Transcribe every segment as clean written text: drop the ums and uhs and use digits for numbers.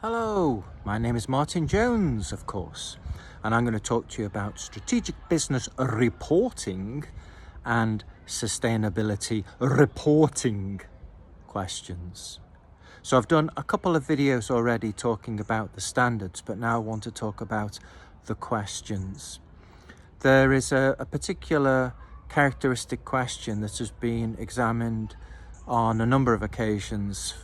Hello, my name is Martin Jones, of course, and I'm going to talk to you about strategic business reporting and sustainability reporting questions. So I've done a couple of videos already talking about the standards, but now I want to talk about the questions. There is a particular characteristic question that has been examined on a number of occasions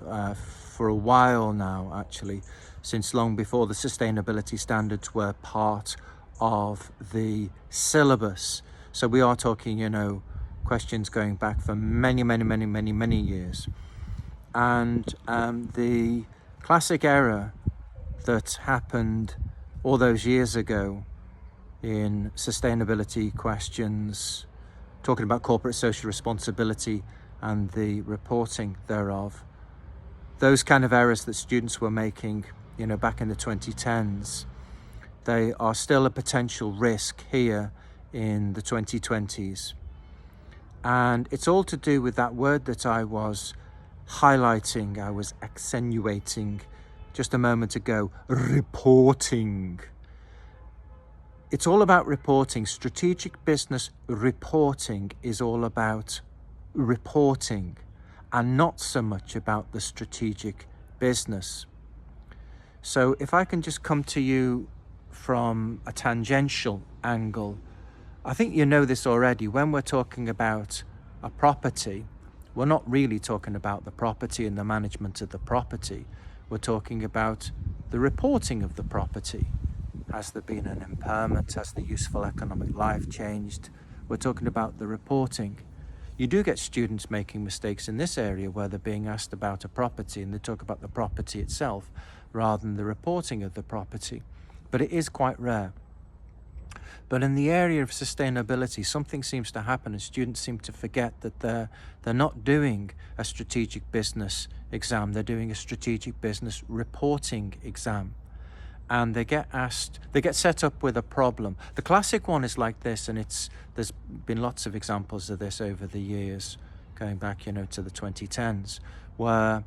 for a while now, actually, since long before the sustainability standards were part of the syllabus. So we are talking, questions going back for many years. And the classic error that happened all those years ago in sustainability questions, talking about corporate social responsibility and the reporting thereof, those kind of errors that students were making, back in the 2010s, they are still a potential risk here in the 2020s. And it's all to do with that word that I was highlighting, I was accentuating just a moment ago, reporting. It's all about reporting. Strategic business reporting is all about reporting and not so much about the strategic business. So if I can just come to you from a tangential angle, I think you know this already. When we're talking about a property, we're not really talking about the property and the management of the property. We're talking about the reporting of the property. Has there been an impairment? Has the useful economic life changed? We're talking about the reporting. You do get students making mistakes in this area where they're being asked about a property and they talk about the property itself rather than the reporting of the property. But it is quite rare. But in the area of sustainability, something seems to happen and students seem to forget that they're not doing a strategic business exam, they're doing a strategic business reporting exam. And they get set up with a problem. The classic one is like this, and there's been lots of examples of this over the years, going back, to the 2010s, where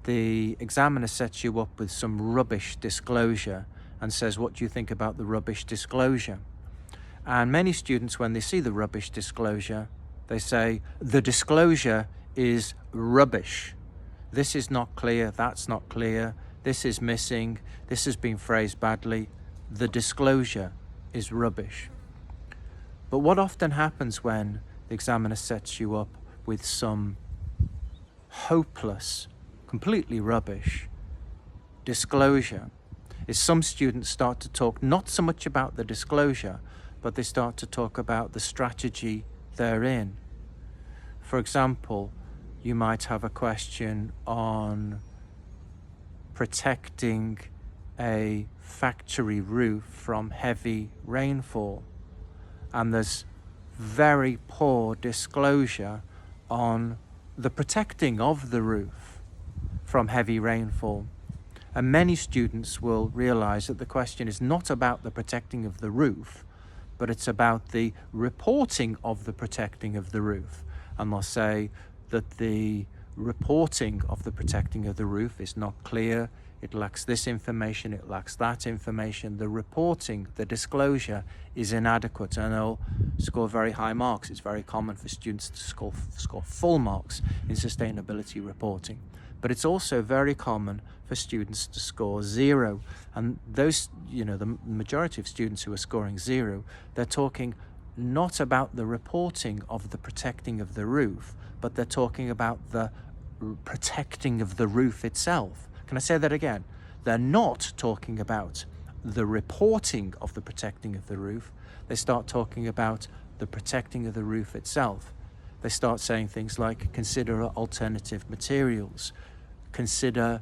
the examiner sets you up with some rubbish disclosure and says, what do you think about the rubbish disclosure? And many students, when they see the rubbish disclosure, they say, the disclosure is rubbish. This is not clear, that's not clear. This is missing, this has been phrased badly, the disclosure is rubbish. But what often happens when the examiner sets you up with some hopeless, completely rubbish disclosure is some students start to talk not so much about the disclosure, but they start to talk about the strategy therein. For example, you might have a question on protecting a factory roof from heavy rainfall, and there's very poor disclosure on the protecting of the roof from heavy rainfall. And many students will realize that the question is not about the protecting of the roof, but it's about the reporting of the protecting of the roof. And they'll say that the reporting of the protecting of the roof is not clear, it lacks this information, it lacks that information, the reporting, the disclosure is inadequate, and they'll score very high marks. It's very common for students to score full marks in sustainability reporting, but it's also very common for students to score 0, and those, the majority of students who are scoring 0, they're talking not about the reporting of the protecting of the roof, but they're talking about the protecting of the roof itself. Can I say that again? They're not talking about the reporting of the protecting of the roof. They start talking about the protecting of the roof itself. They start saying things like, consider alternative materials, consider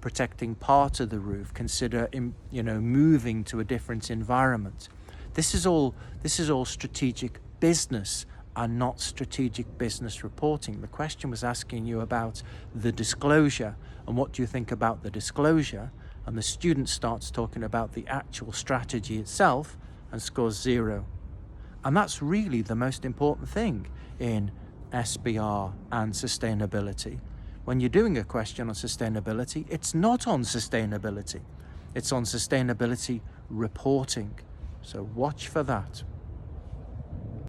protecting part of the roof, consider moving to a different environment. This is all strategic business and not strategic business reporting. The question was asking you about the disclosure and what do you think about the disclosure, and the student starts talking about the actual strategy itself and scores 0. And that's really the most important thing in SBR and sustainability. when you're doing a question on sustainability, it's not on sustainability. It's on sustainability reporting. So watch for that.